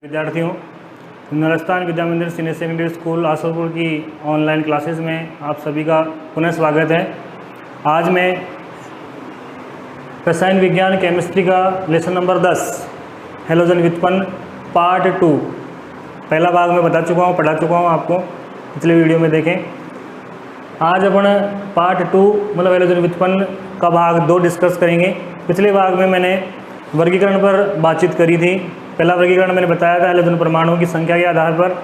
विद्यार्थियों, नरस्थान विद्या मंदिर senior secondary school Asalpur की ऑनलाइन क्लासेस में आप सभी का पुनः स्वागत है। आज मैं रसायन विज्ञान केमिस्ट्री का लेसन नंबर 10 हैलोजन व्युत्पन्न पार्ट 2 पहला भाग में पढ़ा चुका हूँ आपको, पिछले वीडियो में देखें। आज अपन पार्ट 2 मतलब हैलोजन व्युत्पन्न का भाग 2 डिस्कस करेंगे। पिछले भाग में मैंने वर्गीकरण पर बातचीत करी थी। पहला वर्गीकरण मैंने बताया था हैलोजन परमाणुओं की संख्या के आधार पर,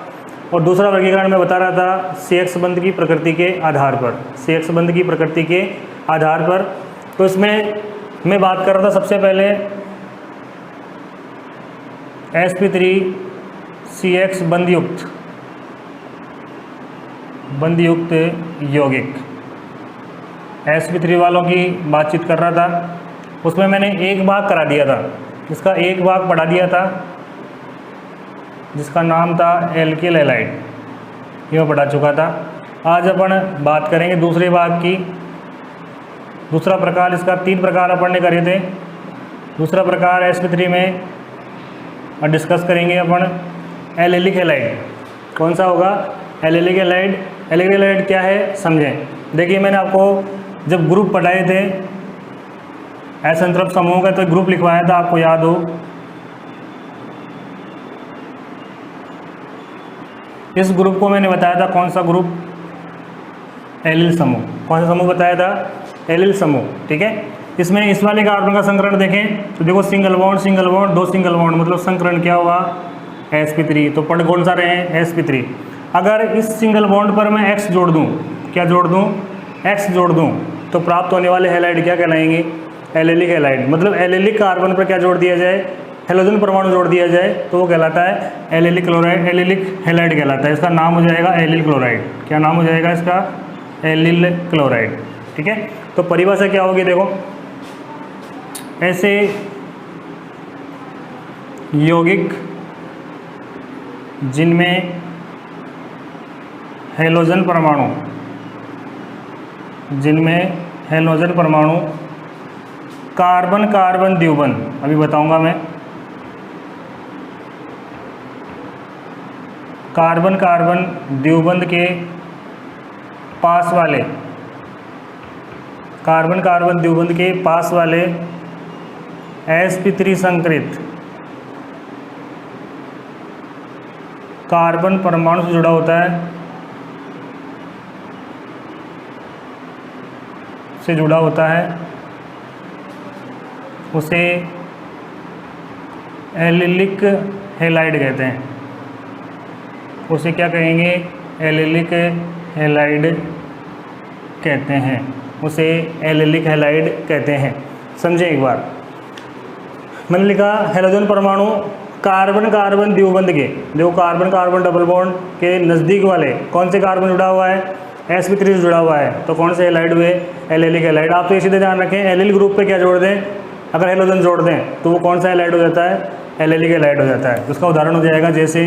और दूसरा वर्गीकरण मैं बता रहा था CX बंध की प्रकृति के आधार पर, CX बंध की प्रकृति के आधार पर। तो इसमें मैं बात कर रहा था सबसे पहले sp3CX बंधयुक्त यौगिक sp3 वालों की बातचीत कर रहा था। उसमें मैंने एक भाग करा दिया था, इसका एक भाग पढ़ा दिया था जिसका नाम था एल्किल हैलाइड, ये मैं पढ़ा चुका था। आज अपन बात करेंगे दूसरे भाग की, दूसरा प्रकार। इसका 3 प्रकार अपन ने करे थे। दूसरा प्रकार sp3 में डिस्कस करेंगे अपन एलिलिक हैलाइड। कौन सा होगा? Allylic halide. एलिलिक हैलाइड क्या है समझें। देखिए, मैंने आपको जब ग्रुप पढ़ाए थे असंतृप्त समूह का, तो ग्रुप लिखवाया था, आपको याद हो। इस ग्रुप को मैंने बताया था कौन सा ग्रुप? एलिल समूह। कौन सा समूह बताया था? एलिल समूह, ठीक है। इसमें इस वाले कार्बन का संकरण देखें तो देखो सिंगल बॉन्ड 2 सिंगल बॉन्ड, मतलब संकरण क्या हुआ? sp3। तो पढ़ कौन सा रहे हैं? sp3। अगर इस सिंगल बॉन्ड पर मैं x जोड़ दूं, क्या जोड़ दूं? x जोड़ दूं, तो प्राप्त होने वाले हैलाइड क्या कहलाएंगे? Allylic halide. मतलब एलिलिक कार्बन पर क्या जोड़ दिया जाए? हैलोजन परमाणु जोड़ दिया जाए तो वो कहलाता है एलिलिक क्लोराइड, एलिलिक हैलाइड कहलाता है। इसका नाम हो जाएगा एलिल क्लोराइड। क्या नाम हो जाएगा इसका? एलिल क्लोराइड, ठीक है। तो परिभाषा क्या होगी देखो, ऐसे यौगिक जिनमें हैलोजन परमाणु कार्बन कार्बन द्विबंध, अभी बताऊंगा मैं, कार्बन कार्बन द्विबंध के पास वाले, कार्बन कार्बन द्विबंध के पास वाले sp3 संकरित कार्बन परमाणु से जुड़ा होता है, उसे एलिलिक हैलाइड कहते हैं। उसे क्या कहेंगे? एलिलिक हैलाइड कहते हैं। उसे एलिलिक हैलाइड कहते हैं। समझें एक बार, मैंने लिखा हैलोजन परमाणु कार्बन कार्बन द्विबंध के, देखो कार्बन कार्बन डबल बॉन्ड के नज़दीक वाले कौन से कार्बन जुड़ा हुआ है? sp3 से जुड़ा हुआ है, तो कौन से हैलाइड हुए? Allylic halide. आप तो ये सीधे ध्यान रखें, एलिल ग्रुप पे क्या जोड़ दें? अगर हैलोजन जोड़ दें तो वो कौन सा हैलाइड हो जाता है? एलिलिक हैलाइड हो जाता है। उसका उदाहरण हो जाएगा जैसे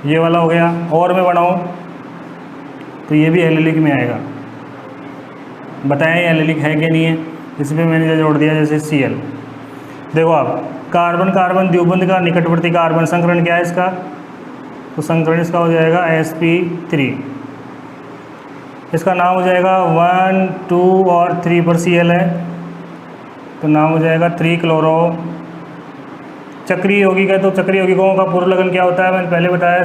ये वाला हो गया, और मैं बनाऊँ तो ये भी एलिलिक में आएगा। बताएं एलिलिक है कि नहीं है? इसमें मैंने जो जोड़ दिया जैसे Cl। देखो आप, कार्बन कार्बन द्विबंध का निकटवर्ती कार्बन संकरण क्या है इसका? तो संकरण इसका हो जाएगा sp3। इसका नाम हो जाएगा 1 2 और 3 पर Cl है, तो नाम हो जाएगा 3 क्लोरो। चक्रीय यौगिक है तो चक्रीय यौगिकों का पूर्व लगन क्या होता है? मैंने पहले बताया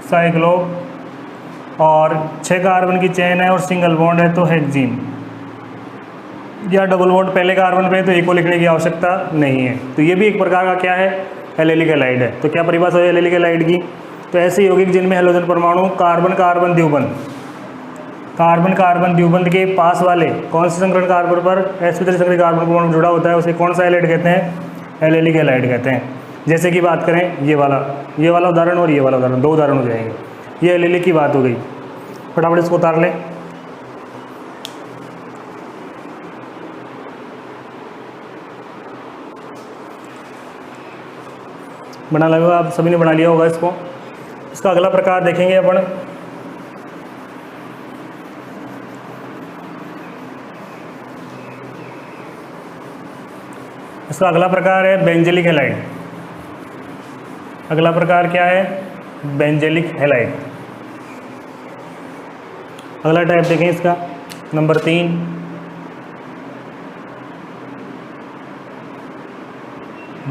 साइक्लो। और 6 कार्बन की चेन है और सिंगल बॉन्ड है तो हेक्जीन, या डबल बॉन्ड पहले कार्बन पे, तो एक को लिखने की आवश्यकता नहीं है। तो ये भी एक प्रकार का क्या है? एलिलिक हैलाइड है। तो क्या परिभाषा है एलिलिक हैलाइड की? तो ऐसे यौगिक जिनमें हैलोजन परमाणु कार्बन कार्बन द्विबंध के पास वाले कौन से संकरण कार्बन पर sp3 संकरित कार्बन परमाणु जुड़ा होता है, उसे कौन सा हैलाइड कहते हैं? एलिलिक हैलाइड कहते हैं। जैसे कि बात करें ये वाला उदाहरण और ये वाला उदाहरण, 2 उदाहरण हो जाएंगे। ये एलिलिक की बात हो गई। फटाफट इसको उतार लें। बना लगा, आप सभी ने बना लिया होगा इसको। इसका अगला प्रकार देखेंगे अपन इसका अगला प्रकार है बेंजिलिक हैलाइड। अगला प्रकार क्या है? Benzylic halide. अगला टाइप देखें इसका, नंबर 3,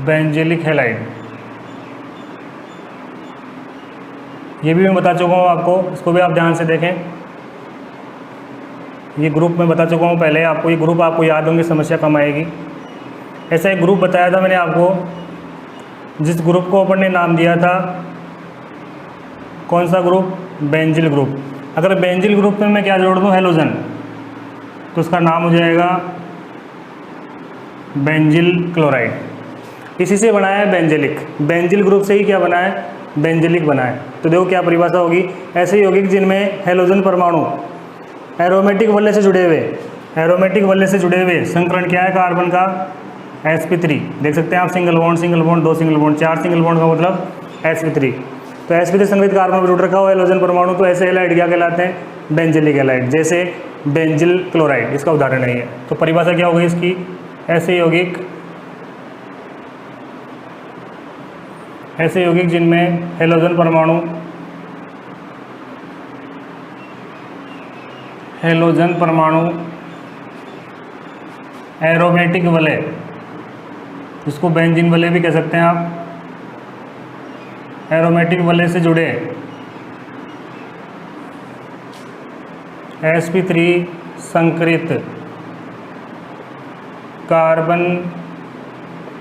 बेंजिलिक हैलाइड। ये भी मैं बता चुका हूँ आपको, इसको भी आप ध्यान से देखें। ये ग्रुप मैं बता चुका हूँ पहले आपको, ये ग्रुप आपको याद होंगे, समस्या कम आएगी। ऐसा एक ग्रुप बताया था मैंने आपको, जिस ग्रुप को अपन ने नाम दिया था, कौन सा ग्रुप? Benzyl group. अगर बेंजिल ग्रुप में मैं क्या जोड़ दूँ? हैलोजन, तो उसका नाम हो जाएगा बेंजिल क्लोराइड। इसी से बनाया है बेंजिलिक। बेंजिल ग्रुप से ही क्या बना है? बेंजिलिक बना है। तो देखो क्या परिभाषा होगी, ऐसे यौगिक जिनमें हैलोजन परमाणु एरोमेटिक वलय से जुड़े हुए, एरोमेटिक वलय से जुड़े हुए संकरण क्या है कार्बन का? sp3। देख सकते हैं आप, single bond, single bond, 2 single bond, 4 single bond का मतलब sp3। तो sp3 संग्रहित कार्बन पर जुड़ रखा हो हैलोजन परमाणु, तो ऐसे हैलाइड क्या कहलाते हैं? Benzylic halide. जैसे बेंजिल क्लोराइड इसका उदाहरण नहीं है। तो परिभाषा क्या होगी इसकी? ऐसे यौगिक जिनमें हैलोजन परमाणु एरोमेटिक वलय, जिसको बेंजीन वलय भी कह सकते हैं आप, एरोमेटिक वलय से जुड़े sp3 संकरित कार्बन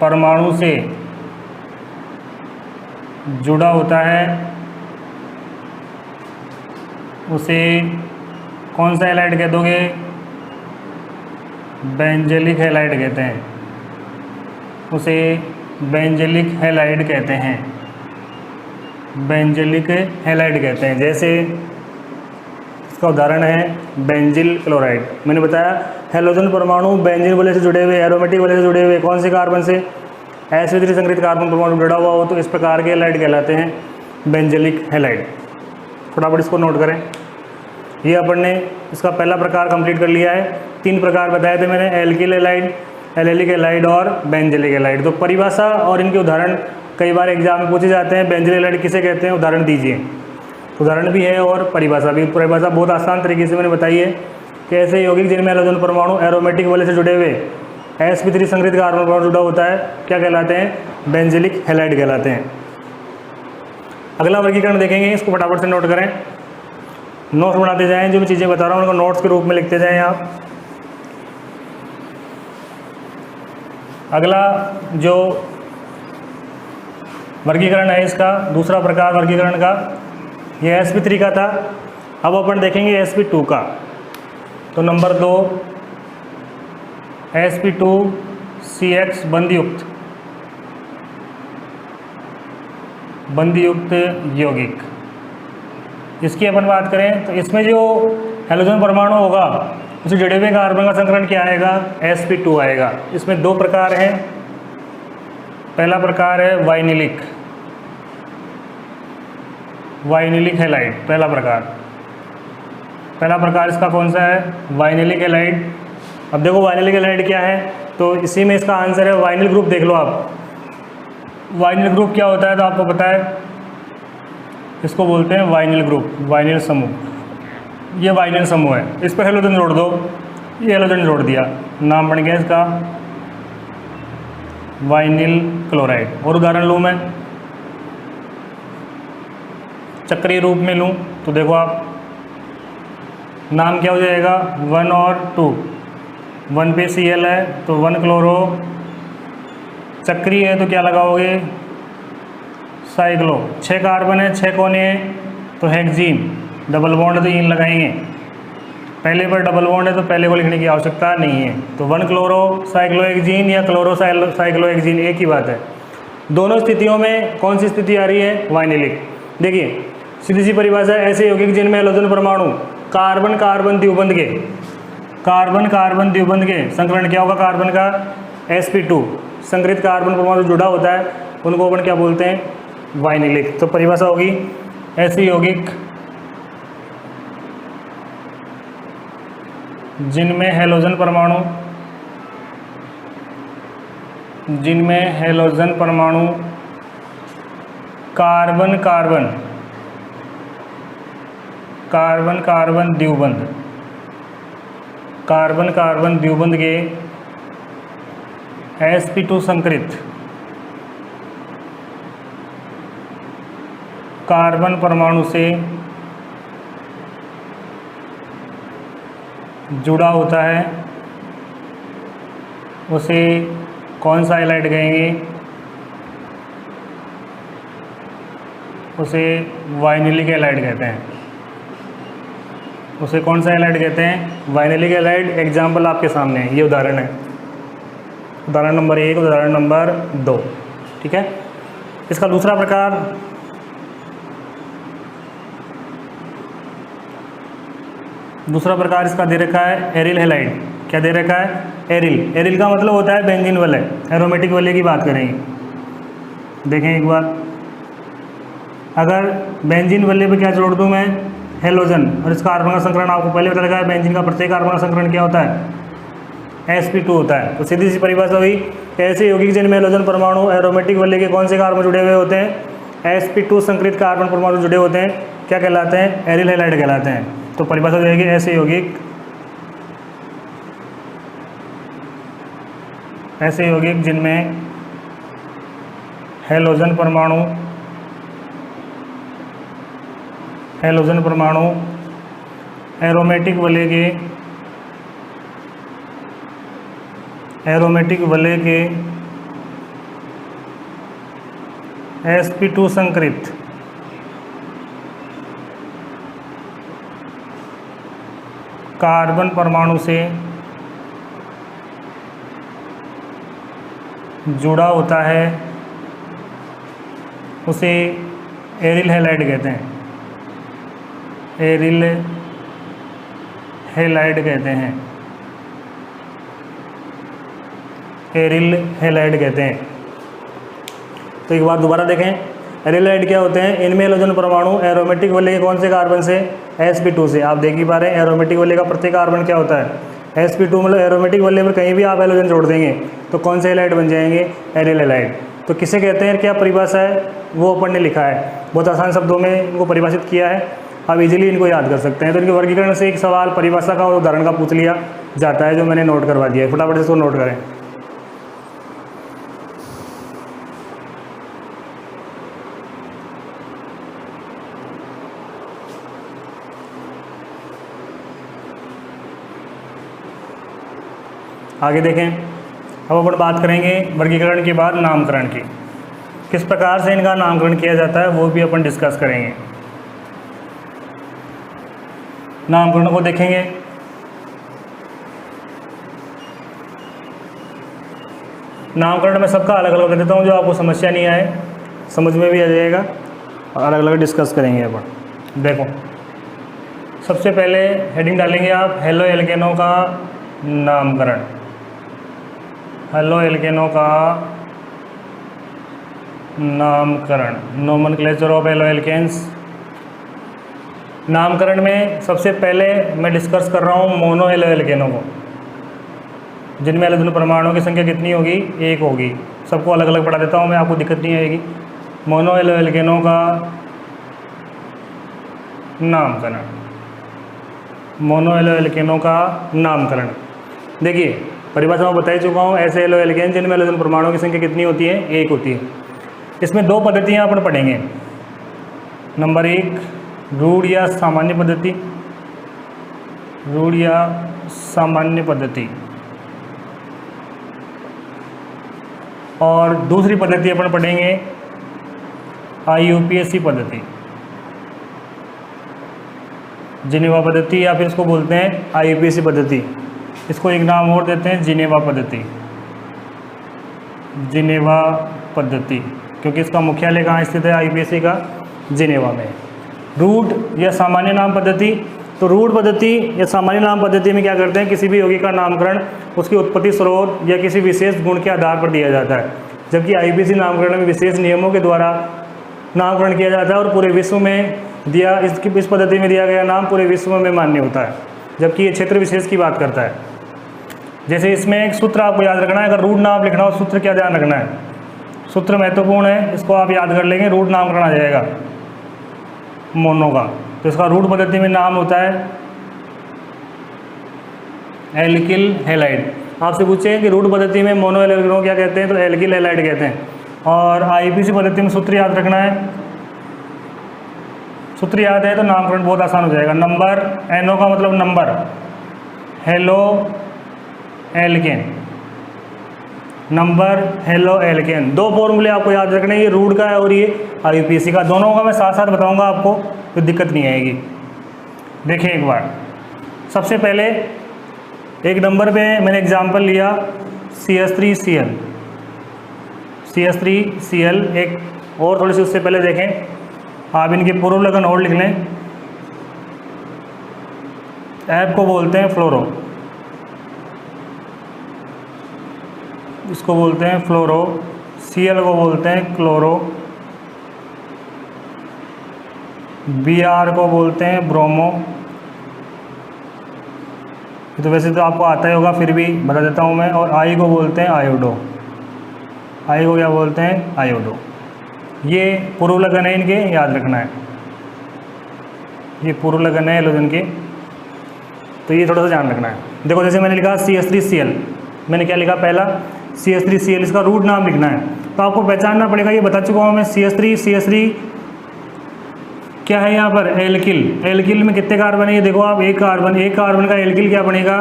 परमाणु से जुड़ा होता है, उसे कौन सा हैलाइड कह दोगे? बेंजिलिक हैलाइड कहते हैं। उसे बेंजिलिक हैलाइड कहते हैं। बेंजिलिक हैलाइड कहते हैं। जैसे इसका उदाहरण है बेंजिल क्लोराइड। मैंने बताया हैलोजन परमाणु बेंजीन वलय से जुड़े हुए, एरोमेटिक वलय से जुड़े हुए, कौन से कार्बन से? sp3 संकरित कार्बन परमाणु जुड़ा हुआ हो तो इस प्रकार के हैलाइड कहलाते हैं बेंजिलिक हैलाइड। फटाफट इसको नोट करें। ये अपन ने इसका पहला प्रकार कंप्लीट कर लिया है। 3 प्रकार बताए थे मैंने, एल्किल हैलाइड, एलेलिक हैलाइड और बेंजिलिक हैलाइड। तो परिभाषा और इनके उदाहरण कई बार एग्जाम में पूछे जाते हैं। बेंजिल हैलाइड किसे कहते हैं? उदाहरण दीजिए। उदाहरण भी है और परिभाषा भी। परिभाषा बहुत आसान तरीके से मैंने बताई है कि ऐसे यौगिक जिनमें हैलोजन परमाणु एरोमेटिक वलय से जुड़े हुए sp3 संकरित कार्बन परमाणु जुड़ा होता है, क्या कहलाते हैं? बेंजिलिक हैलाइड कहलाते हैं। अगला वर्गीकरण देखेंगे, इसको फटाफट से नोट करें, नोट्स बनाते जाएं। जो मैं चीज़ें बता रहा हूँ उनको नोट्स के रूप में लिखते जाएं आप। अगला जो वर्गीकरण है इसका, दूसरा प्रकार वर्गीकरण का, ये sp3 का था। अब अपन देखेंगे sp2 का। तो नंबर 2, sp2CH बंधयुक्त यौगिक। इसकी अपन बात करें तो इसमें जो हैलोजन परमाणु होगा उसे जुड़े हुए कार्बन का संकरण क्या आएगा? sp2 आएगा। इसमें 2 प्रकार हैं। पहला प्रकार है वाइनिलिक हैलाइड। पहला प्रकार इसका कौन सा है? Vinylic halide. अब देखो वाइनिलिक हैलाइड क्या है, तो इसी में इसका आंसर है वाइनिल ग्रुप। देख लो आप, वाइनिल ग्रुप क्या होता है तो आपको पता है, इसको बोलते हैं वाइनिल ग्रुप, वाइनिल समूह। ये वाइनिल समूह है, इस पर हैलोजन जोड़ दो, ये हैलोजन जोड़ दिया, नाम बन गया इसका वाइनिल क्लोराइड। और उदाहरण लूँ मैं, चक्रीय रूप में लूँ तो देखो आप, नाम क्या हो जाएगा? 1 और 2, 1 पे Cl है तो 1 क्लोरो, चक्रीय है तो क्या लगाओगे? साइक्लो। 6 कार्बन है, 6 कोने हैं तो हेक्सीन, डबल बॉन्ड तो इन लगाएंगे। पहले पर डबल बॉन्ड है तो पहले को लिखने की आवश्यकता नहीं है। तो 1 क्लोरो साइक्लोहेक्सीन या क्लोरो साइक्लोहेक्सीन एक ही बात है। दोनों स्थितियों में कौन सी स्थिति आ रही है? वाइनिलिक। देखिए सीधी सी परिभाषा, ऐसे यौगिक जिनमें हैलोजन परमाणु कार्बन कार्बन द्विबंध के संकरण क्या होगा? कार्बन का sp2 संकरित कार्बन परमाणु जुड़ा होता है, उनको अपन क्या बोलते हैं? वाइनिलिक। तो परिभाषा होगी, ऐसे यौगिक जिनमें हैलोजन परमाणु जिनमें हैलोजन परमाणु कार्बन कार्बन कार्बन कार्बन द्विबंध कार्बन कार्बन द्विबंध के sp2 संकरित कार्बन परमाणु से जुड़ा होता है, उसे कौन सा हैलाइड कहेंगे? उसे वाइनिलिक हैलाइड कहते हैं। उसे कौन सा हैलाइड कहते हैं? Vinylic halide. एग्जाम्पल आपके सामने है, ये उदाहरण है, उदाहरण नंबर 1, उदाहरण नंबर 2। ठीक है। इसका दूसरा प्रकार इसका दे रखा है एरिल हैलाइड। क्या दे रखा है? एरिल। एरिल का मतलब होता है बेंजीन वलय, एरोमेटिक वलय की बात करेंगे। देखें एक बार, अगर बेंजीन वलय पे क्या जोड़ दूं मैं? हेलोजन। और इसका कार्बन का संकरण आपको पहले पता लगा है, बेंजीन का प्रत्येक कार्बन का संकरण क्या होता है? sp2 होता है। तो सीधी सी परिभाषा हुई, ऐसे यौगिक जिनमें हेलोजन परमाणु एरोमेटिक वलय के कौन से कार्बन जुड़े हुए होते हैं? sp2 संकरित कार्बन परमाणु जुड़े होते हैं, क्या कहलाते हैं? एरिल हैलाइड कहलाते हैं। तो परिभाषा हो जाएगी, ऐसे यौगिक जिनमें हैलोजन परमाणु एरोमेटिक वलय के sp2 संकरित कार्बन परमाणु से जुड़ा होता है, उसे एरिल हैलाइड कहते हैं। एरिल हैलाइड कहते हैं। एरिल हैलाइड कहते हैं। तो एक बार दोबारा देखें, एरिल हैलाइड क्या होते हैं? इनमें हेलोजन परमाणु एरोमेटिक वलय के कौन से कार्बन से? sp2 से। आप देख ही पा रहे हैं, एरोमेटिक वलय का प्रत्येक कार्बन क्या होता है? sp2। मतलब एरोमेटिक वलय पर कहीं भी आप हेलोजन जोड़ देंगे तो कौन से हैलाइड बन जाएंगे? Aryl halide. तो किसे कहते हैं, क्या परिभाषा है वो अपन ने लिखा है, बहुत आसान शब्दों में इनको परिभाषित किया है। आप इजीली इनको याद कर सकते हैं। तो इनके वर्गीकरण से एक सवाल परिभाषा का और उदाहरण का पूछ लिया जाता है, जो मैंने नोट करवा दिया है। फटाफट से इसको नोट करें। आगे देखें, अब अपन बात करेंगे वर्गीकरण के बाद नामकरण की। किस प्रकार से इनका नामकरण किया जाता है वो भी अपन डिस्कस करेंगे। नामकरण को देखेंगे। नामकरण में सबका अलग अलग कर देता हूँ, जो आपको समस्या नहीं आए, समझ में भी आ जाएगा, और अलग अलग डिस्कस करेंगे अपन। देखो, सबसे पहले हेडिंग डालेंगे आप, हेलो एल्केनों का नामकरण। हेलो एल्केनों का नामकरण, नोमेनक्लेचर ऑफ हेलो एल्केन्स। नामकरण में सबसे पहले मैं डिस्कस कर रहा हूँ मोनो हेलो एल्केनों को, जिनमें हेलोजन परमाणुओं की संख्या कितनी होगी? 1 होगी। सबको अलग अलग पढ़ा देता हूँ मैं, आपको दिक्कत नहीं आएगी। मोनो हेलो एल्केनों का नामकरण, मोनो हेलो एल्केनों का नामकरण। देखिए, परिभाषा में बता ही चुका हूँ, ऐसे हेलो एल्केन जिनमें हेलोजन परमाणुओं की संख्या कितनी होती है? 1 होती है। इसमें 2 पद्धतियाँ अपन पढ़ेंगे। नंबर 1, रूढ़ या सामान्य पद्धति। रूढ़ या सामान्य पद्धति। और दूसरी पद्धति अपन पढ़ेंगे IUPAC पद्धति, जिनेवा पद्धति, या फिर इसको बोलते हैं IUPAC पद्धति। इसको एक नाम और देते हैं जिनेवा पद्धति। जिनेवा पद्धति, क्योंकि इसका मुख्यालय कहाँ स्थित है? IUPAC का जिनेवा में। रूढ़ या सामान्य नाम पद्धति। तो रूढ़ पद्धति या सामान्य नाम पद्धति में क्या करते हैं? किसी भी यौगिक का नामकरण उसकी उत्पत्ति स्रोत या किसी विशेष गुण के आधार पर दिया जाता है, जबकि IUPAC नामकरण में विशेष नियमों के द्वारा नामकरण किया जाता है और पूरे विश्व में इस पद्धति में दिया गया नाम पूरे विश्व में मान्य होता है, जबकि ये क्षेत्र विशेष की बात करता है। जैसे इसमें एक सूत्र आपको याद रखना है, अगर रूट नाम लिखना हो सूत्र क्या ध्यान रखना है, सूत्र महत्वपूर्ण है, इसको आप याद कर लेंगे। रूट नामकरण आ जाएगा मोनो का, तो इसका रूट पद्धति में नाम होता है एल्किल हैलाइड। आपसे पूछें कि रूट पद्धति में मोनो एल्किल को क्या कहते हैं, तो एल्किल हैलाइड कहते हैं। और आईपीसी पद्धति में सूत्र याद रखना है, सूत्र याद है तो नामकरण बहुत आसान हो जाएगा। नंबर, एनओ का मतलब number, halo alkane, number halo alkane. दो फॉर्मूले आपको याद रखने हैं, ये रूट का है और ये आईपीसी का, दोनों का मैं साथ साथ बताऊंगा आपको, तो दिक्कत नहीं आएगी। देखिए एक बार, सबसे पहले एक नंबर पे मैंने एग्जांपल लिया CH3Cl, CH3Cl। एक और थोड़ी सी उससे पहले देखें, आप इनके पूर्व लगन और लिख लें। ऐप को बोलते हैं फ्लोरो, इसको बोलते हैं फ्लोरो, Cl को बोलते हैं क्लोरो, Br को बोलते हैं ब्रोमो। तो वैसे तो आपको आता ही होगा, फिर भी बता देता हूँ मैं। और I को बोलते हैं आयोडो, I को क्या बोलते हैं, आयोडो। ये पूर्व लगन है इनके, याद रखना है, ये पूर्व लगन है एलोजन के, तो ये थोड़ा सा ध्यान रखना है। देखो जैसे मैंने लिखा CH3Cl, मैंने क्या लिखा, पहला CH3Cl, इसका रूट नाम लिखना है, तो आपको पहचानना पड़ेगा। ये बता चुका हूँ मैं, CH3 क्या है यहाँ पर, एल्किल। एल्किल में कितने कार्बन है, ये देखो आप, एक कार्बन, एक कार्बन का एल्किल क्या बनेगा,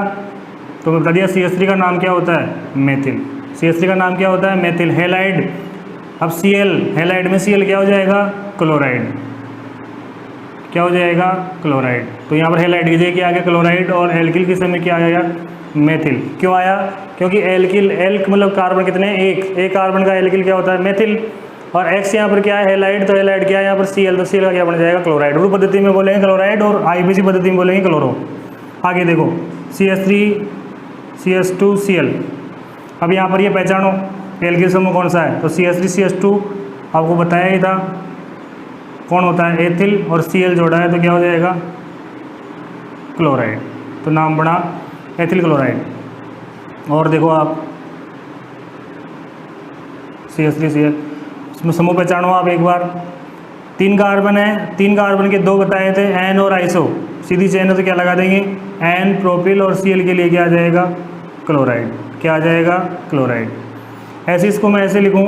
तो मैं बता दिया CH3 का नाम क्या होता है, मेथिल। CH3 का नाम क्या होता है, मेथिल। हैलाइड, अब Cl, हैलाइड में Cl क्या हो जाएगा, क्लोराइड, क्या हो जाएगा, क्लोराइड। तो यहाँ पर हैलाइड की जगह क्या आ गया, क्लोराइड, और एल्किल के समय क्या आ गया, मेथिल। क्यों आया, क्योंकि एल्किल, एल्क मतलब कार्बन कितने, एक कार्बन का एल्किल क्या होता है, मेथिल। और X यहाँ पर क्या है, हैलाइड, तो हैलाइड क्या है यहाँ पर Cl, तो Cl का क्या बन जाएगा, क्लोराइड। रूट पद्धति में बोलेंगे क्लोराइड और आईपीसी पद्धति में बोलेंगे क्लोरो। आगे देखो CH3 CH2Cl, अब यहाँ पर ये पहचानो एल्किल समूह कौन सा है, तो CH3 CH2 आपको बताया ही था कौन होता है, एथिल, और Cl जोड़ा है तो क्या हो जाएगा, क्लोराइड, तो नाम बना एथिल क्लोराइड। और देखो आप CH3Cl, इसमें समूह पहचानो आप एक बार। 3 कार्बन है, 3 कार्बन के 2 बताए थे, एन और आइसो, सीधी चेन है तो क्या लगा देंगे, एन प्रोपिल, और Cl के लिए क्या आ जाएगा, क्लोराइड, क्या आ जाएगा, क्लोराइड। ऐसे इसको मैं ऐसे लिखूं,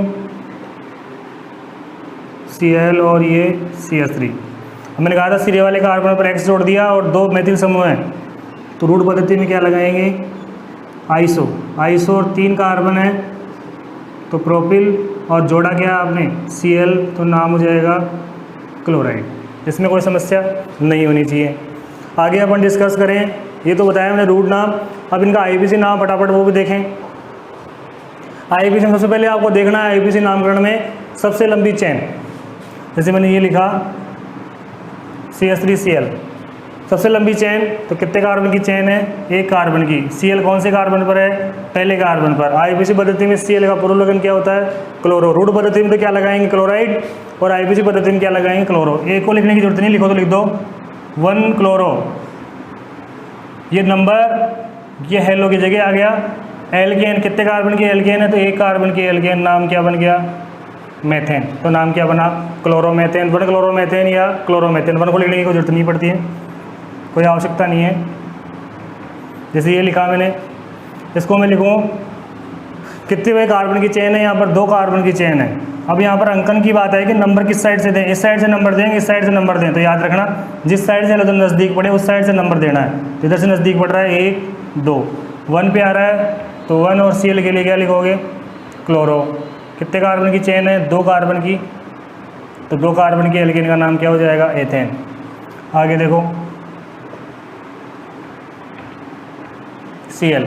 Cl और ये CH3। मैंने कहा था सिरे वाले कार्बन पर X जोड़ दिया और 2 मेथिल समूह हैं, तो रूट पद्धति में क्या लगाएंगे, आइसो, आइसो, और 3 कार्बन है तो प्रोपिल, और जोड़ा क्या आपने, Cl, तो नाम हो जाएगा क्लोराइड। इसमें कोई समस्या नहीं होनी चाहिए। आगे अपन डिस्कस करें, ये तो बताया मैंने रूट नाम, अब इनका आईपीसी नाम फटाफट वो भी देखें। आईपीसी में सबसे पहले आपको देखना है आईपीसी नामकरण में सबसे लंबी चेन, जैसे मैंने ये लिखा CH3Cl, सबसे लंबी चेन, तो कितने कार्बन की चेन है, एक कार्बन की। Cl कौन से कार्बन पर है, पहले कार्बन पर। आईपीसी पद्धति में Cl का पूर्व लगन क्या होता है, क्लोरो। रूट पद्धति में तो क्या लगाएंगे, क्लोराइड, और आईपीसी पद्धति में क्या लगाएंगे, क्लोरो। एक को लिखने की जरूरत नहीं, लिखो तो लिख दो 1 क्लोरो। ये नंबर, ये हेलो की जगह आ गया। एल्केन, कितने कार्बन की एल्केन है, तो एक कार्बन की एल्केन, नाम क्या बन गया, मेथेन, तो नाम क्या बना, क्लोरोमेथेन। 1 क्लोरोमेथेन या क्लोरोमेथेन, 1 को लिखने की कोई जरूरत नहीं पड़ती है, कोई आवश्यकता नहीं है। जैसे ये लिखा मैंने, इसको मैं लिखूँ, कितने वे कार्बन की चेन है, यहाँ पर 2 कार्बन की चेन है। अब यहाँ पर अंकन की बात है कि नंबर किस साइड से दें, इस साइड से नंबर दें, इस साइड से नंबर दें, तो याद रखना जिस साइड से एलोजन नज़दीक पड़े उस साइड से नंबर देना है। तो इधर से नज़दीक पड़ रहा है 1 2, 1 पे आ रहा है तो 1, और Cl के लिए क्या लिखोगे, क्लोरो। कितने कार्बन की चेन है, 2 कार्बन की, तो 2 कार्बन की एल्केन का नाम क्या हो जाएगा, एथेन। आगे देखो Cl,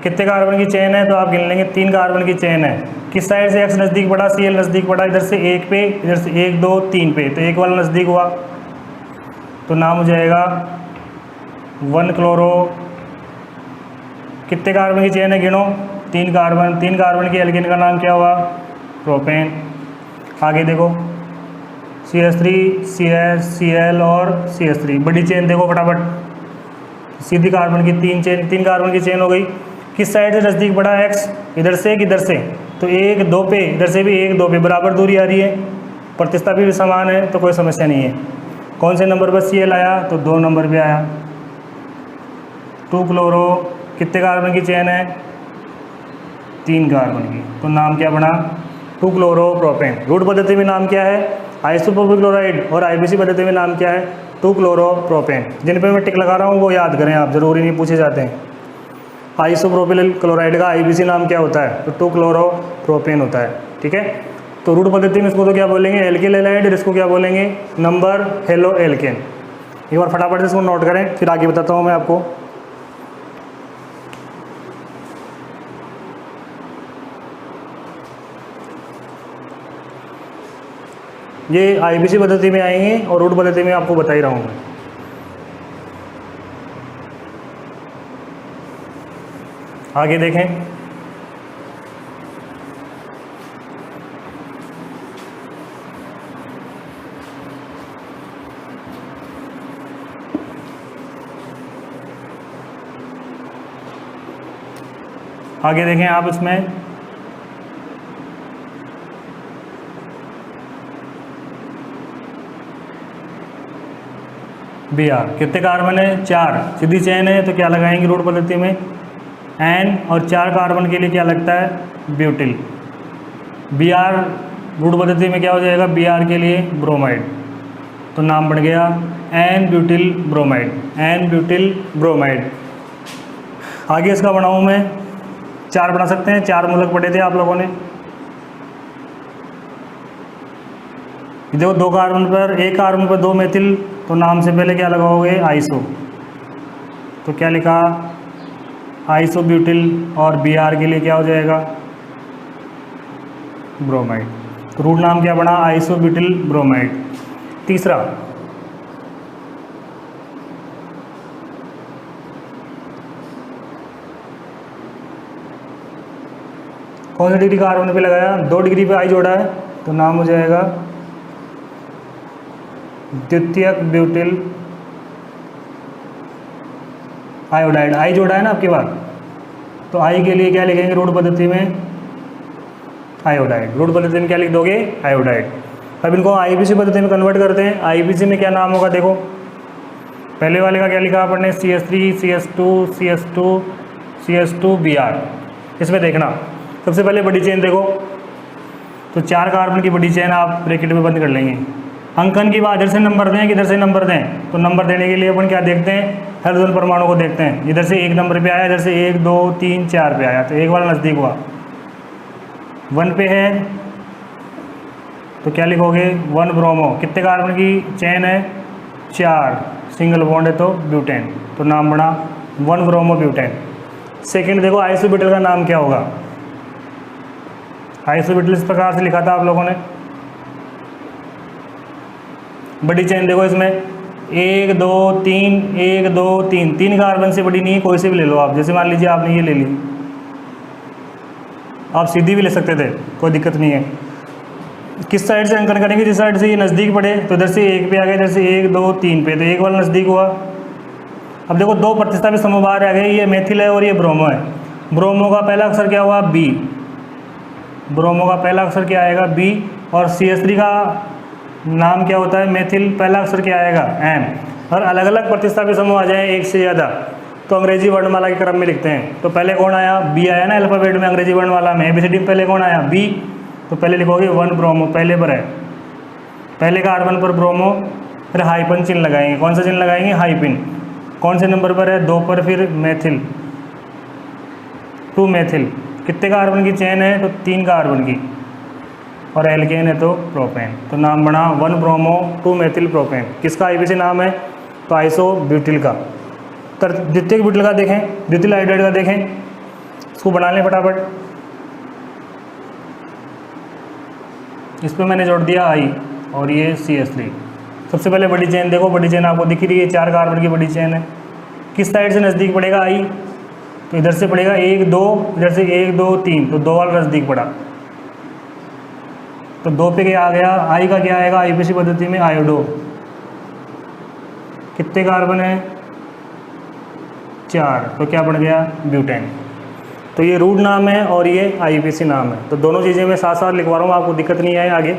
कितने कार्बन की चेन है, तो आप गिन लेंगे 3 कार्बन की चेन है। किस साइड से X नज़दीक पड़ा, Cl नज़दीक पड़ा, इधर से 1 पे, इधर से 1 2 3 पे, तो 1 वाला नज़दीक हुआ तो नाम हो जाएगा 1 क्लोरो। कितने कार्बन की चेन है, गिनो, 3 कार्बन, 3 कार्बन की एल्केन का नाम क्या हुआ, प्रोपेन। आगे देखो CH3 CH Cl और CH3, बड़ी चेन देखो फटाफट, सीधी कार्बन की 3 कार्बन की चेन हो गई। किस साइड से नज़दीक बढ़ा एक्स, इधर से किधर से, तो 1 2 पे, इधर से भी 1 2 पे बराबर दूरी आ रही है, प्रतिस्थापी भी समान है तो कोई समस्या नहीं है। कौन से नंबर पर Cl आया, तो 2 नंबर पे आया। 2 क्लोरो, कितने कार्बन की चेन है, 3 कार्बन की, तो नाम क्या बना, 2 क्लोरो प्रोपेन। रूट पद्धति में नाम क्या है, आइसोप्रोपिल क्लोराइड, और IBC पद्धति में नाम क्या है, 2 क्लोरो प्रोपेन। जिन पे मैं टिक लगा रहा हूँ वो याद करें आप, जरूरी नहीं पूछे जाते हैं। आइसोप्रोपिल क्लोराइड का IBC नाम क्या होता है, तो 2 क्लोरो प्रोपेन होता है, ठीक है। तो रूट पद्धति में इसको तो क्या बोलेंगे, एल्किल हैलाइड, इसको क्या बोलेंगे, नंबर हेलो एल्केन। एक बार फटाफट से इसको नोट करें, फिर आगे बताता हूँ मैं आपको। ये IBC पद्धति में आएंगे और रूट पद्धति में आपको बता ही रहा हूँ मैं। आगे देखें, आगे देखें आप इसमें Br, कितने कार्बन है, 4, सीधी चेन है तो क्या लगाएंगे रूट पद्धति में N, और 4 कार्बन के लिए क्या लगता है, ब्यूटिल। Br रूट पद्धति में क्या हो जाएगा, Br के लिए ब्रोमाइड, तो नाम बढ़ गया N butyl bromide, N butyl bromide. आगे इसका बनाऊँ मैं, 4 बना सकते हैं, 4 मूलक पढ़े थे आप लोगों ने। देखो 2 कार्बन पर, 1 कार्बन पर 2 मेथिल, तो नाम से पहले क्या लगाओगे, आइसो, तो क्या लिखा, आइसो ब्यूटिल, और Br के लिए क्या हो जाएगा, ब्रोमाइड। तो रूट नाम क्या बना, आइसो ब्यूटिल ब्रोमाइड। तीसरा, कौन सी डिग्री कार्बन पे लगाया, 2 डिग्री पे I जोड़ा है, तो नाम हो जाएगा द्वितीयक ब्यूटिल आयोडाइड। I जोड़ा है ना आपके पास, तो I के लिए क्या लिखेंगे रूट पद्धति में, आयोडाइड। रूट पद्धति में क्या लिख दोगे, आयोडाइड। अब इनको IBC पद्धति में कन्वर्ट करते हैं। IBC में क्या नाम होगा, देखो पहले वाले का क्या लिखा आपने, CH3 CH2 CH2 CH2 Br। इसमें देखना सबसे पहले बड़ी चेन देखो, तो 4 कार्बन की बड़ी चेन आप ब्रैकेट में बंद कर लेंगे। अंकन की बात, इधर से नंबर दें किधर से नंबर दें, तो नंबर देने के लिए अपन क्या देखते हैं, हाइड्रोजन परमाणु को देखते हैं। इधर से 1 नंबर पे आया, इधर से 1 2 3 4 पे आया, तो 1 वाला नज़दीक हुआ, 1 पे है तो क्या लिखोगे, 1 ब्रोमो। कितने कार्बन की चेन है, 4, सिंगल बॉन्ड है तो ब्यूटेन, तो नाम बना 1 ब्रोमो ब्यूटेन। सेकेंड देखो आइसोब्यूटिल का नाम क्या होगा, आइसोब्यूटिल इस प्रकार से लिखा था आप लोगों ने। बड़ी चेन देखो इसमें 1 2 3 1 2 3, 3 कार्बन से बड़ी नहीं है, कोई से भी ले लो आप। जैसे मान लीजिए आपने ये ले ली, आप सीधी भी ले सकते थे, कोई दिक्कत नहीं है। किस साइड से अंकन करेंगे, जिस साइड से ये नज़दीक पड़े, तो इधर से 1 पे आ गया, इधर से 1 2 3 पे, तो 1 वाला नज़दीक हुआ। अब देखो 2 प्रतिस्थापित समूह बाहर आ गए, ये मेथिल है और ये ब्रोमो है। ब्रोमो का पहला अक्षर क्या हुआ, B। ब्रोमो का पहला अक्षर क्या आएगा, B। और CH3 का नाम क्या होता है, मेथिल, पहला अक्षर क्या आएगा, M। और अलग अलग प्रतिस्थापित समूह आ जाए एक से ज़्यादा, तो अंग्रेजी वर्णमाला के क्रम में लिखते हैं। तो पहले कौन आया, B आया ना अल्फ़ाबेट में, अंग्रेजी वर्णमाला में ABCD में पहले कौन आया, B। तो पहले लिखोगे 1 ब्रोमो, पहले पर है, पहले कार्बन पर ब्रोमो, फिर हाइपन चिन्ह लगाएंगे। कौन सा चिन्ह लगाएंगे, हाइपिन। कौन से नंबर पर है, 2 पर, फिर मेथिल, 2 मेथिल। कितने कार्बन की चेन है, तो 3 कार्बन की, और एल्केन है तो प्रोपेन, तो नाम बना 1 ब्रोमो 2 मेथिल प्रोपेन। किसका IBC नाम है, तो आइसो ब्यूटिल का। द्वितीयक ब्यूटिल का देखें, द्वितीय आयोडाइड का देखें, इसको बना लें फटाफट। इस पर मैंने जोड़ दिया I, और ये CH3। सबसे पहले बड़ी चेन देखो, बड़ी चेन आपको दिख रही है, 4 कार्बन की बड़ी चेन है। किस साइड से नज़दीक पड़ेगा I, तो इधर से पड़ेगा 1 2, इधर से 1 2 3, तो 2 वाला नज़दीक पड़ा, तो 2 पे क्या आ गया, I का क्या आएगा IBC पद्धति में, आयोडो। कितने कार्बन है, 4, तो क्या बढ़ गया, ब्यूटेन। तो ये रूट नाम है और ये IUPAC नाम है। तो दोनों चीज़ें मैं साथ साथ लिखवा रहा हूँ, आपको दिक्कत नहीं आए आगे।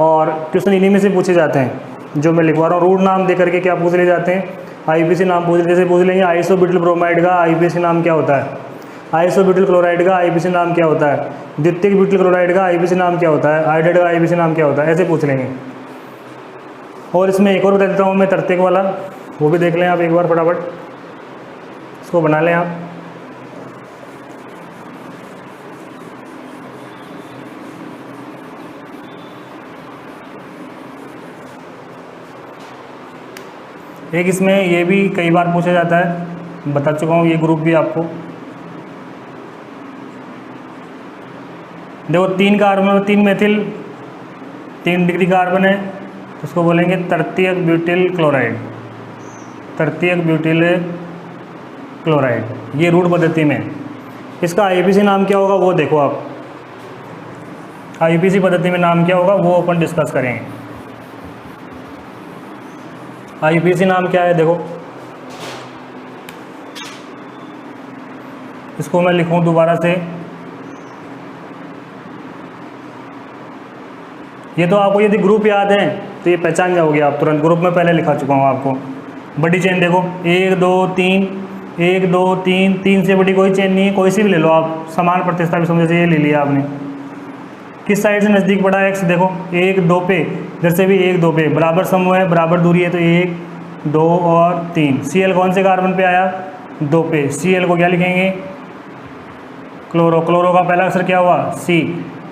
और क्वेश्चन इन्हीं में से पूछे जाते हैं जो मैं लिखवा रहा हूँ। रूट नाम दे करके क्या पूछ ले जाते हैं, IUPAC नाम पूछ, जैसे पूछ लेंगे आइसोब्यूटिल ब्रोमाइड का IUPAC नाम क्या होता है, आइसोब्यूटिल क्लोराइड का IUPAC नाम क्या होता है, द्वितीयक ब्यूटिल क्लोराइड का IUPAC नाम क्या होता है, आयोडाइड का IUPAC नाम क्या होता है, ऐसे पूछ लेंगे। और इसमें एक और बता देता हूँ मैं, तर्तीयक वाला, वो भी देख लें आप एक बार फटाफट, इसको बना लें आप। एक इसमें ये भी कई बार पूछा जाता है, बता चुका हूँ ये ग्रुप भी आपको। देखो 3 कार्बन, 3 मेथिल, 3 डिग्री कार्बन है, तो उसको बोलेंगे तृतीयक ब्यूटिल क्लोराइड, तृतीयक ब्यूटिल क्लोराइड। ये रूट पद्धति में। इसका IUPAC नाम क्या होगा वो देखो आप, IUPAC पद्धति में नाम क्या होगा वो अपन डिस्कस करेंगे। IUPAC नाम क्या है देखो, इसको मैं लिखूं दोबारा से। ये तो आपको यदि ग्रुप याद है तो ये पहचान जाओगे आप तुरंत, ग्रुप में पहले लिखा चुका हूँ आपको। बड़ी चेन देखो 1 2 3, 1 2 3, 3 से बड़ी कोई चेन नहीं है, कोई सी भी ले लो आप, समान प्रतिस्थापी समझो, ये ले लिया आपने। किस साइड से नज़दीक पड़ा है X देखो, 1 2 पे, जैसे भी 1 2 पे बराबर समूह है, बराबर दूरी है, तो 1 2 और 3। Cl कौन से कार्बन पे आया, 2 पे। Cl को क्या लिखेंगे, क्लोरो, क्लोरो का पहला अक्षर क्या हुआ C,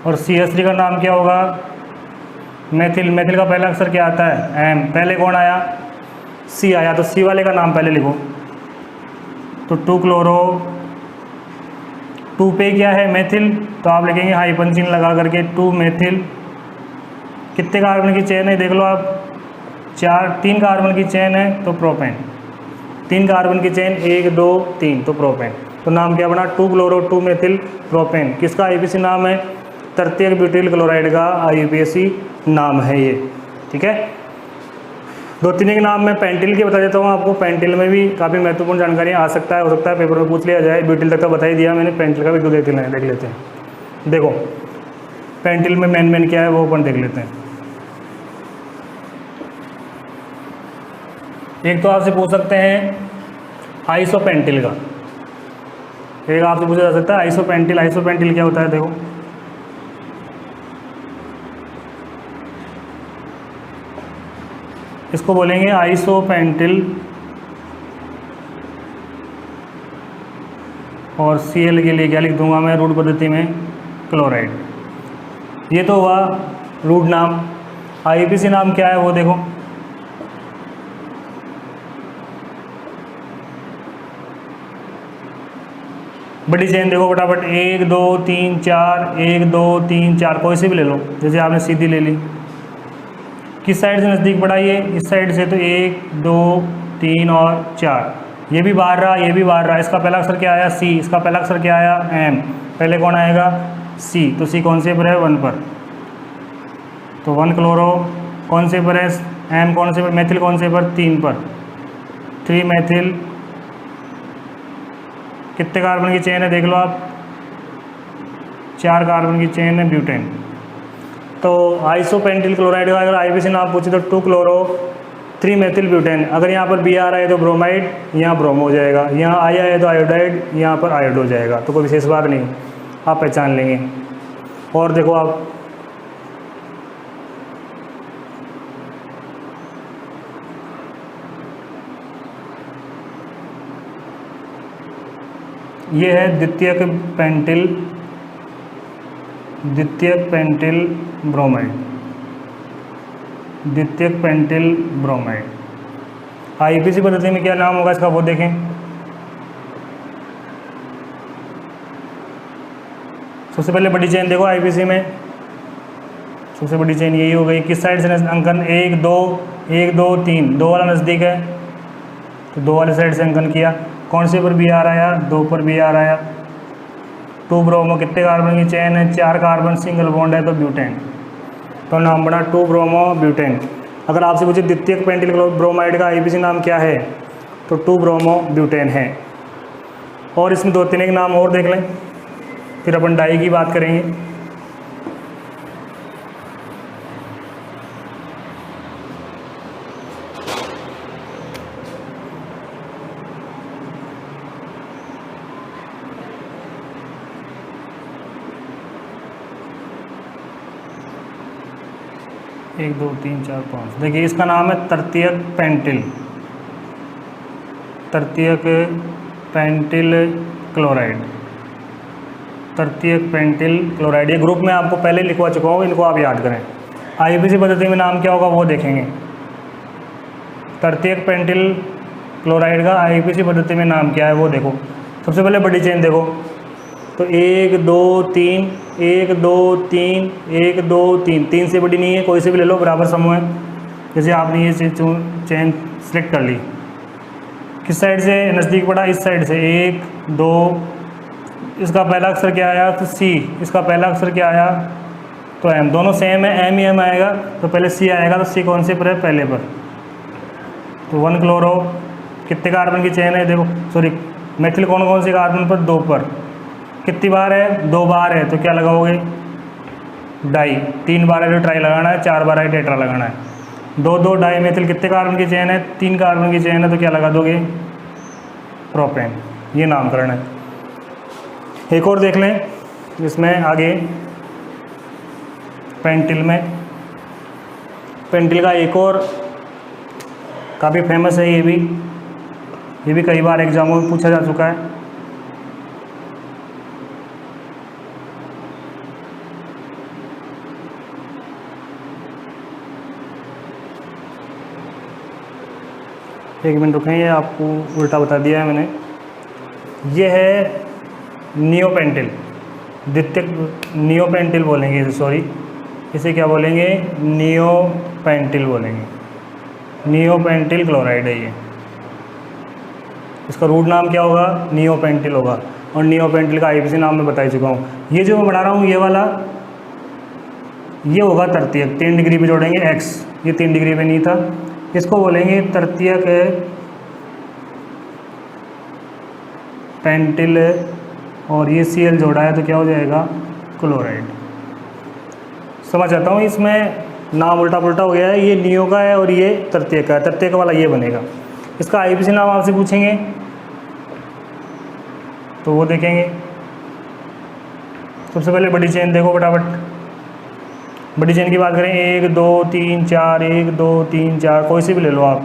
और CH3 का नाम क्या होगा, मेथिल, मेथिल का पहला अक्षर क्या आता है M, पहले कौन आया C आया, तो C वाले का नाम पहले लिखो। तो 2 क्लोरो, 2 पे क्या है मेथिल, तो आप लिखेंगे हाइपन चिन्ह लगा करके 2 मेथिल। कितने कार्बन की चेन है देख लो आप, 3 कार्बन की चेन है तो प्रोपेन, 3 कार्बन की चेन 1 2 3 तो प्रोपेन। तो नाम क्या बना, 2 क्लोरो 2 मेथिल प्रोपेन। किसका IUPAC नाम है, तृतीयक ब्यूटिल क्लोराइड का IUPAC नाम है ये, ठीक है। 2-3 के नाम मैं पेंटिल के बता देता हूँ आपको। पेंटिल में भी काफ़ी महत्वपूर्ण जानकारी आ सकता है, हो सकता है पेपर में पूछ लिया जाए। ब्यूटिल तक तो बता ही दिया मैंने, पेंटिल का भी क्यों देख लेते हैं। देखो पेंटिल में मेन क्या है वो अपन देख लेते हैं। एक तो आपसे पूछ सकते हैं आइसोपेंटिल का, एक आपसे पूछा जा सकता है आइसोपेंटिल। आइसोपेंटिल क्या होता है देखो, इसको बोलेंगे आइसोपेंटिल, और Cl के लिए क्या लिख दूंगा मैं रूट पद्धति में, क्लोराइड। ये तो हुआ रूट नाम। IUPAC नाम क्या है वो देखो, बड़ी चेन देखो फटाफट, 1 2 3 4, 1 2 3 4, कोई सी भी ले लो, जैसे आपने सीधी ले ली। किस साइड से नज़दीक पड़ा ये, इस साइड से, तो 1 2 3 और 4। ये भी बाहर रहा, ये भी बाहर रहा। इसका पहला अक्षर क्या आया C, इसका पहला अक्षर क्या आया M, पहले कौन आएगा C, तो C कौन से पर है 1 पर, तो 1 क्लोरो कौन से पर है, M कौन से पर, मेथिल कौन से पर 3 पर, 3 मेथिल। कितने कार्बन की चेन है देख लो आप, 4 कार्बन की चेन है, ब्यूटेन। तो आइसोपेंटिल क्लोराइड का अगर IUPAC नाम पूछे तो 2 क्लोरो 3 मेथिल ब्यूटेन। अगर यहाँ पर B आ रहा है तो ब्रोमाइड, यहाँ ब्रोमो हो जाएगा, यहाँ आया है तो आयोडाइड, यहाँ पर आयोड हो जाएगा। तो कोई विशेष बात नहीं, आप पहचान लेंगे। और देखो आप, ये है द्वितीयक पेंटिल, द्वितीयक पेंटिल ब्रोमाइड, द्वितीयक पेंटिल ब्रोमाइड। IUPAC पद्धति में क्या नाम होगा इसका वो देखें। सबसे पहले बड़ी चेन देखो IUPAC में, सबसे बड़ी चेन यही हो गई। किस साइड से अंकन, 1 2 1 2 3, 2 वाला नज़दीक है तो 2 वाले साइड से अंकन किया। कौन से पर B आ रहा है, 2 पर B आ रहा है। 2 ब्रोमो, कितने कार्बन की चेन है, 4 कार्बन, सिंगल बॉन्ड है तो ब्यूटेन। तो नाम बना 2 ब्रोमो ब्यूटेन। अगर आपसे पूछे द्वितीयक पेंटिल ब्रोमाइड का IUPAC नाम क्या है, तो 2 ब्रोमो ब्यूटेन है। और इसमें 2-3 एक नाम और देख लें, फिर अपन डाई की बात करेंगे। एक 2 3 4 5, देखिए इसका नाम है तृतीयक पेंटिल, तृतीयक पेंटिल क्लोराइड, तृतीयक पेंटिल क्लोराइड। ये ग्रुप में आपको पहले लिखवा चुका हूँ, इनको आप याद करें। आईपीसी पद्धति में नाम क्या होगा वो देखेंगे। तृतीयक पेंटिल क्लोराइड का आईपीसी पद्धति में नाम क्या है वो देखो। सबसे पहले बड़ी चेन देखो, तो 1 2 3 1 2 3 1 2 3, 3 से बड़ी नहीं है, कोई से भी ले लो, बराबर समूह है। जैसे आपने ये चेन सेलेक्ट कर ली, किस साइड से नज़दीक पड़ा, इस साइड से। 1 2, इसका पहला अक्षर क्या आया, तो सी, इसका पहला अक्षर क्या आया, तो एम। दोनों सेम है, एम ही एम आएगा, तो पहले सी आएगा, तो सी कौन से पर है, पहले पर। तो 1 क्लोरो, कितने कार्बन की चेन है, देखो सॉरी मेथिल कौन से कार्बन पर, 2 पर। कितनी बार है, 2 बार है, तो क्या लगाओगे, डाई। 3 बार है तो ट्राई लगाना है, 4 बार है टेट्रा लगाना है। 2 2 डाई मेथिल, कितने कार्बन की चेन है, 3 कार्बन की चेन है, तो क्या लगा दोगे, प्रोपेन। ये नामकरण है। एक और देख लें इसमें आगे, पेंटिल में, पेंटिल का एक और काफ़ी फेमस है, ये भी कई बार एग्जामों में पूछा जा चुका है। एक मिनट रुकें, ये आपको उल्टा बता दिया है मैंने। ये है नियोपेंटिल, द्वितीयक नियोपेंटिल बोलेंगे इसे, सॉरी इसे क्या बोलेंगे, नियोपेंटिल बोलेंगे। नियोपेंटिल क्लोराइड है ये, इसका रूट नाम क्या होगा, नियोपेंटिल होगा। और नियोपेंटिल का आईपीसी नाम मैं बता ही चुका हूँ। ये जो मैं बढ़ा रहा हूँ, ये वाला ये होगा तृतीयक, 3 डिग्री पे जोड़ेंगे x, ये 3 डिग्री पे नहीं था, इसको बोलेंगे तृतीयक पेंटिल, और ये Cl जोड़ा है तो क्या हो जाएगा, क्लोराइड। समझ आता हूँ, इसमें नाम उल्टा पुल्टा हो गया है, ये नियो का है और ये तृतीयक का है, तृतीयक वाला ये बनेगा। इसका आईपीसी नाम आपसे पूछेंगे तो वो देखेंगे। सबसे पहले बड़ी चेन देखो फटाफट, बड़ी चेन की बात करें, 1 2 3 4, 1 2 3 4, कोई सी भी ले लो आप।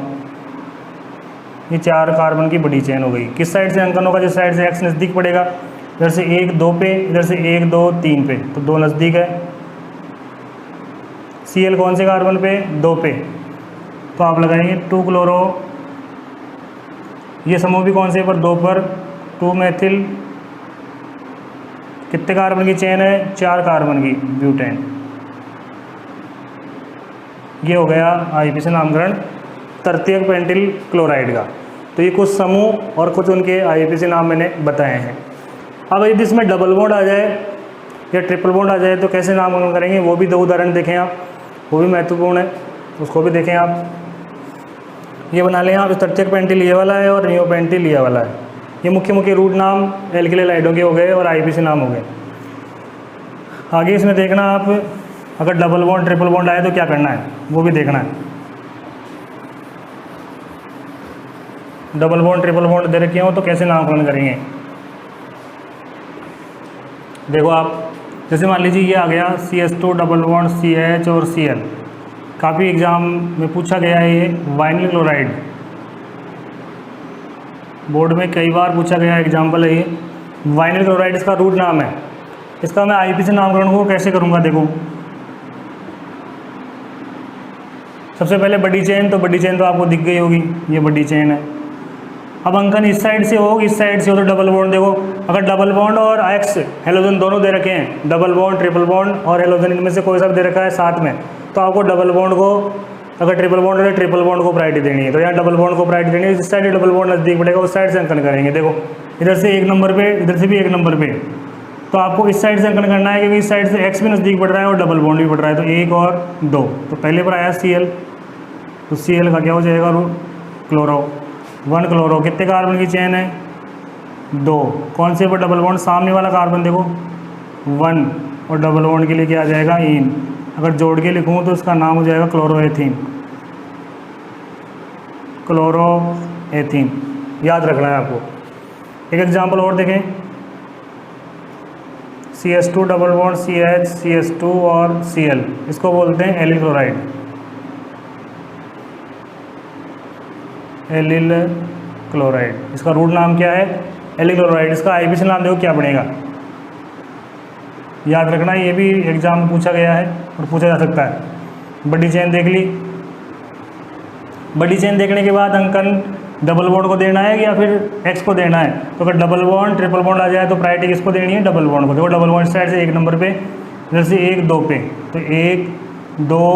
ये 4 कार्बन की बड़ी चेन हो गई। किस साइड से अंकन होगा, जिस साइड से एक्स नज़दीक पड़ेगा, इधर से 1 2 पे, इधर से 1 2 3 पे, तो 2 नज़दीक है। Cl कौन से कार्बन पे, 2 पे, तो आप लगाएंगे 2 क्लोरो। ये समूह भी कौन से पर, 2 पर, 2 मेथिल, कितने कार्बन की चेन है, 4 कार्बन की, ब्यूटेन। ये हो गया आईपीसी नामकरण तृतीयक पेंटिल क्लोराइड का। तो ये कुछ समूह और कुछ उनके आईपीसी नाम मैंने बताए हैं। अब यदि इसमें डबल बॉन्ड आ जाए या ट्रिपल बॉन्ड आ जाए तो कैसे नामकरण करेंगे, वो भी 2 उदाहरण देखें आप, वो भी महत्वपूर्ण है, उसको भी देखें आप। ये बना लें आप, तृतीयक पेंटिल ये वाला है और नियोपेंटिल ये वाला है। ये मुख्य रूट नाम एल्किल हैलाइडों के हो गए और आईपीसी नाम हो गए। आगे इसमें देखना आप, अगर डबल बॉन्ड ट्रिपल बॉन्ड आए तो क्या करना है, वो भी देखना है। डबल बॉन्ड ट्रिपल बॉन्ड दे रखे हो तो कैसे नामकरण करेंगे, देखो आप, जैसे मान लीजिए ये आ गया CH2 डबल बॉन्ड CH और Cl, काफ़ी एग्जाम में पूछा गया है। ये वाइनिल क्लोराइड, बोर्ड में कई बार पूछा गया एग्जाम्पल है ये वाइनिल क्लोराइड, इसका रूट नाम है। इसका मैं आईपीसी नामकरण को कैसे करूँगा, देखो सबसे पहले बड़ी चेन, तो बड़ी चेन तो आपको दिख गई होगी, ये बड़ी चेन है। अब अंकन इस साइड से हो, इस साइड से हो, तो डबल बॉन्ड देखो, अगर डबल बॉन्ड और एक्स हेलोजन दोनों दे रखे हैं, डबल बॉन्ड ट्रिपल बॉन्ड और हेलोजन, इनमें से कोई सा दे रखा है साथ में, तो आपको डबल बॉन्ड को, अगर ट्रिपल बॉन्ड है ट्रिपल बॉन्ड को प्रायोरिटी देनी है, तो यहाँ डबल बॉन्ड को प्रायोरिटी देनी है। जिस साइड डबल बॉन्ड नज़दीक पड़ेगा उस साइड से अंकन करेंगे। देखो इधर से 1 नंबर पे, इधर से भी 1 नंबर पे, तो आपको इस साइड से अंकन करना है क्योंकि इस साइड से एक्स भी नज़दीक बढ़ रहा है और डबल बॉन्ड भी बढ़ रहा है। तो 1 और 2, तो पहले पर आया Cl, तो Cl का क्या हो जाएगा, क्लोरो। 1 क्लोरो, कितने कार्बन की चेन है, 2, कौन से पर डबल बॉन्ड, सामने वाला कार्बन देखो 1 और डबल बॉन्ड के लिए क्या आ जाएगा इन। अगर जोड़ के लिखूँ तो इसका नाम हो जाएगा क्लोरोएथीन, क्लोरोएथीन, याद रखना है आपको। एक एग्जांपल और देखें, CH2 double bond CH, CH2 और Cl, इसको बोलते हैं एलिल क्लोराइड, एलिल क्लोराइड। इसका रूट नाम क्या है, एलिल क्लोराइड। इसका IUPAC नाम देखो क्या बनेगा, याद रखना, ये भी एग्जाम में पूछा गया है और पूछा जा सकता है। बड़ी चेन देख ली, बड़ी चेन देखने के बाद अंकन डबल बॉन्ड को देना है या फिर एक्स को देना है। तो अगर डबल बॉन्ड ट्रिपल बॉन्ड आ जाए तो प्रायोरिटी किसको देनी है, डबल बॉन्ड को। देखो डबल बॉन्ड साइड से 1 नंबर पे, इधर से 1 2 पे, तो 1 2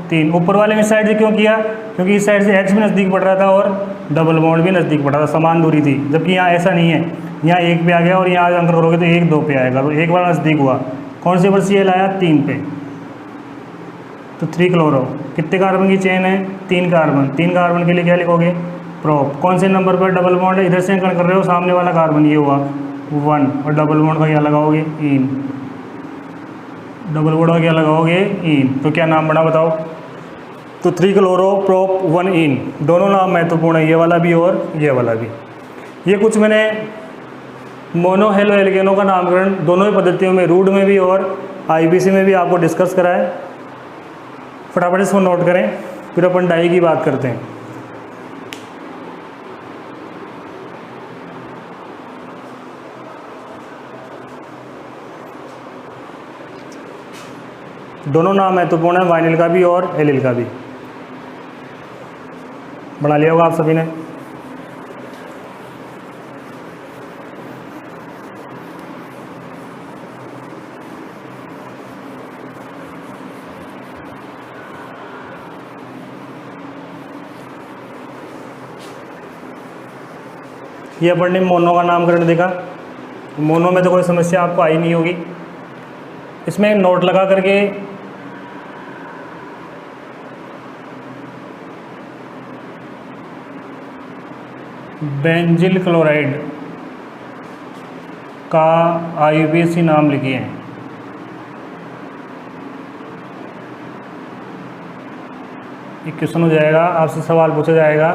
3। ऊपर वाले में साइड से क्यों किया, क्योंकि इस साइड से एक्स भी नज़दीक पड़ रहा था और डबल बॉन्ड भी नज़दीक पड़ रहा था, समान दूरी थी। जबकि यहाँ ऐसा नहीं है, यहाँ 1 पे आ गया और यहाँ अंकर करोगे तो 1 2 पे आएगा, तो एक बार नज़दीक हुआ। कौन से पर Cl आया, 3 पे, तो 3 क्लोरो। कितने कार्बन की चेन है, 3 कार्बन। 3 कार्बन के लिए क्या लिखोगे, प्रोप। कौन से नंबर पर डबल बॉन्ड है, इधर से अंकन कर रहे हो, सामने वाला कार्बन ये हुआ 1 और डबल बॉन्ड का क्या लगाओगे इन, डबल बॉन्ड का क्या लगाओगे इन। तो क्या नाम बना बताओ, तो 3 क्लोरो प्रोप 1 इन। दोनों नाम महत्वपूर्ण है, ये वाला भी और ये वाला भी। ये कुछ मैंने मोनो हेलो एल्केनों का नामकरण दोनों ही पद्धतियों में, रूड में भी और IUPAC में भी आपको डिस्कस करा है। फटाफट इसको नोट करें, फिर अपन डाई की बात करते हैं। दोनों नाम महत्वपूर्ण है, वाइनिल का भी और एलिल का भी। बना लिया होगा आप सभी ने। ये अपन ने मोनो का नामकरण देखा, मोनो में तो कोई समस्या आपको आई नहीं होगी। इसमें नोट लगा करके बेंजिल क्लोराइड का IUPAC नाम लिखिए। एक क्वेश्चन हो जाएगा, आपसे सवाल पूछा जाएगा,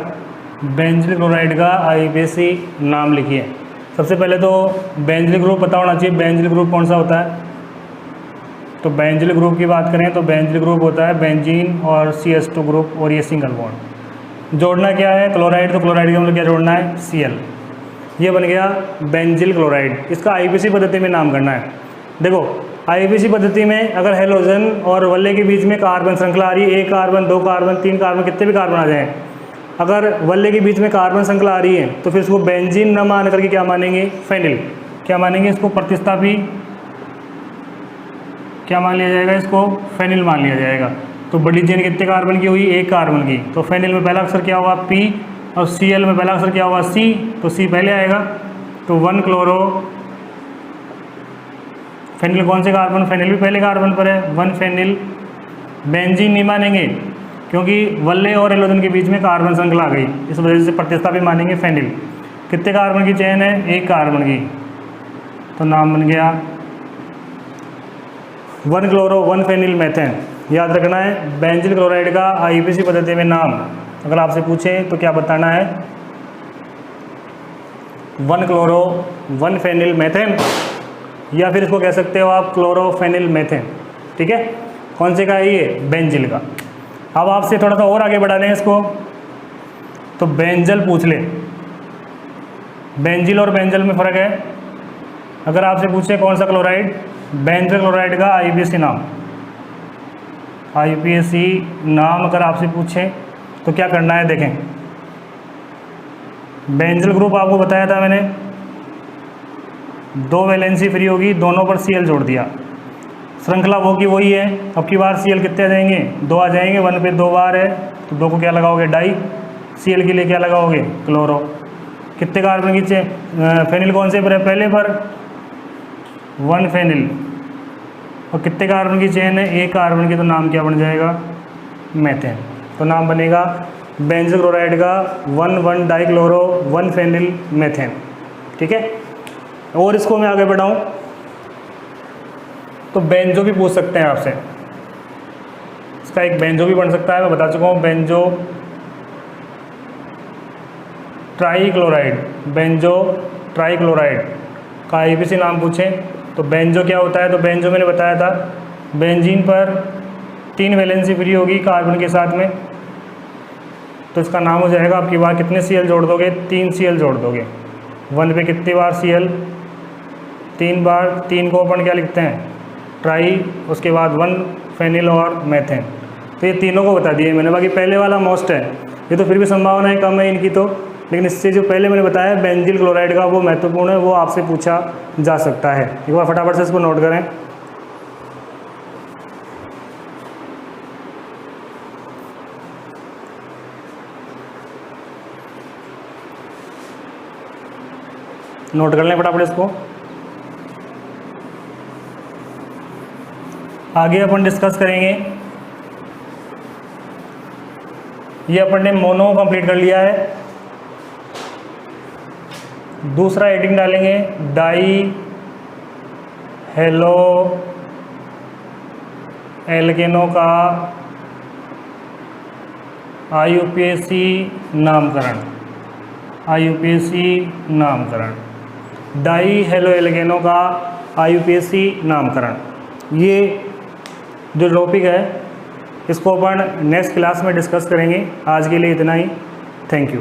बेंजिल क्लोराइड का IUPAC नाम लिखिए। सबसे पहले तो बेंजिल ग्रुप पता होना चाहिए, बेंजिल ग्रुप कौन सा होता है। तो बेंजिल ग्रुप की बात करें तो बेंजिल ग्रुप होता है बेंजीन और CH2 ग्रुप और ये सिंगल बॉन्ड। जोड़ना क्या है, क्लोराइड, तो क्लोराइड का मतलब क्या जोड़ना है, Cl। ये बन गया बेंजिल क्लोराइड। इसका IUPAC पद्धति में नाम करना है। देखो IUPAC पद्धति में अगर हेलोजन और वल्ले के बीच में कार्बन श्रृंखला आ रही है, 1 कार्बन 2 कार्बन 3 कार्बन, कितने भी कार्बन आ जाएँ, अगर वल्ले के बीच में कार्बन श्रृंखला आ रही है तो फिर इसको बेंजीन न मान करके क्या मानेंगे, फेनिल। क्या मानेंगे, इसको प्रतिस्थापी क्या मान लिया जाएगा, इसको फेनिल मान लिया जाएगा। तो बड़ी चेन कितने कार्बन की हुई, 1 कार्बन की। तो फेनिल में पहला अक्षर क्या हुआ, P, और Cl में पहला अक्षर क्या हुआ, C, तो C पहले आएगा। तो 1 क्लोरो, फेनिल कौन से कार्बन, फेनिल भी पहले कार्बन पर है, 1 फेनिल। बेंजीन नहीं मानेंगे क्योंकि वल्ले और हेलोजन के बीच में कार्बन श्रृंखला आ गई, इस वजह से प्रतिस्थापी मानेंगे फेनिल। कितने कार्बन की चेन है, 1 कार्बन की, तो नाम बन गया 1 क्लोरो 1 फेनिल मेथेन। याद रखना है बेंजिल क्लोराइड का IUPAC पद्धति में नाम अगर आपसे पूछे तो क्या बताना है, 1 क्लोरो 1 फेनिल मेथेन, या फिर इसको कह सकते हो आप क्लोरोफेनिल मेथेन। ठीक है, कौन से का है ये, बेंजिल का। अब आपसे थोड़ा सा और आगे बढ़ा लें इसको, तो बेंजल पूछ ले। बेंजिल और बेंजल में फ़र्क है। अगर आपसे पूछे कौन सा क्लोराइड, बेंजल क्लोराइड का IUPAC नाम, IUPAC नाम अगर आपसे पूछे तो क्या करना है, देखें। बेंजल ग्रुप आपको बताया था मैंने, 2 वैलेंसी फ्री होगी, दोनों पर Cl जोड़ दिया, श्रृंखला वो की वही है। अब की बार Cl कितने आ जाएंगे, 2 आ जाएंगे, 1 पे 2 बार है तो 2 को क्या लगाओगे, डाई। Cl के लिए क्या लगाओगे, क्लोरो। कितने कार्बन की फेनिल कौन से पर है, पहले पर 1 फेनिल, और कितने कार्बन की चेन है, 1 कार्बन की, तो नाम क्या बन जाएगा, मेथेन। तो नाम बनेगा बेंजिल क्लोराइड का 1 1 डाई क्लोरो 1 फेनिल मेथेन। ठीक है, और इसको मैं आगे बढ़ाऊँ तो बेंजो भी पूछ सकते हैं आपसे, इसका एक बेंजो भी बन सकता है, मैं बता चुका हूँ बेंजो ट्राईक्लोराइड, बेंजो ट्राईक्लोराइड का IUPAC नाम पूछें तो बेंजो क्या होता है, तो बेंजो मैंने बताया था बेंजीन पर 3 वैलेंसी फ्री होगी कार्बन के साथ में, तो इसका नाम हो जाएगा, आपकी बार कितने Cl जोड़ दोगे, 3 Cl जोड़ दोगे, 1 पे कितनी बार Cl, 3 बार, 3 को अपन क्या लिखते हैं ट्राई, उसके बाद 1 फेनिल और मेथेन, तो ये तीनों को बता दिए मैंने। बाकी पहले वाला मोस्ट है, ये तो फिर भी संभावनाएं कम है इनकी तो, लेकिन इससे जो पहले मैंने बताया बेंजील क्लोराइड का वो महत्वपूर्ण है, वो आपसे पूछा जा सकता है। एक बार फटाफट से इसको नोट करें। नोट कर लें फटाफट इसको। आगे अपन डिस्कस करेंगे, ये अपन ने मोनो कंप्लीट कर लिया है। दूसरा एडिंग डालेंगे डाई हेलो एल्केनो का IUPAC नामकरण, IUPAC नामकरण, डाई हेलो एल्केनो का IUPAC नामकरण। ये जो टॉपिक है इसको अपन नेक्स्ट क्लास में डिस्कस करेंगे। आज के लिए इतना ही, थैंक यू।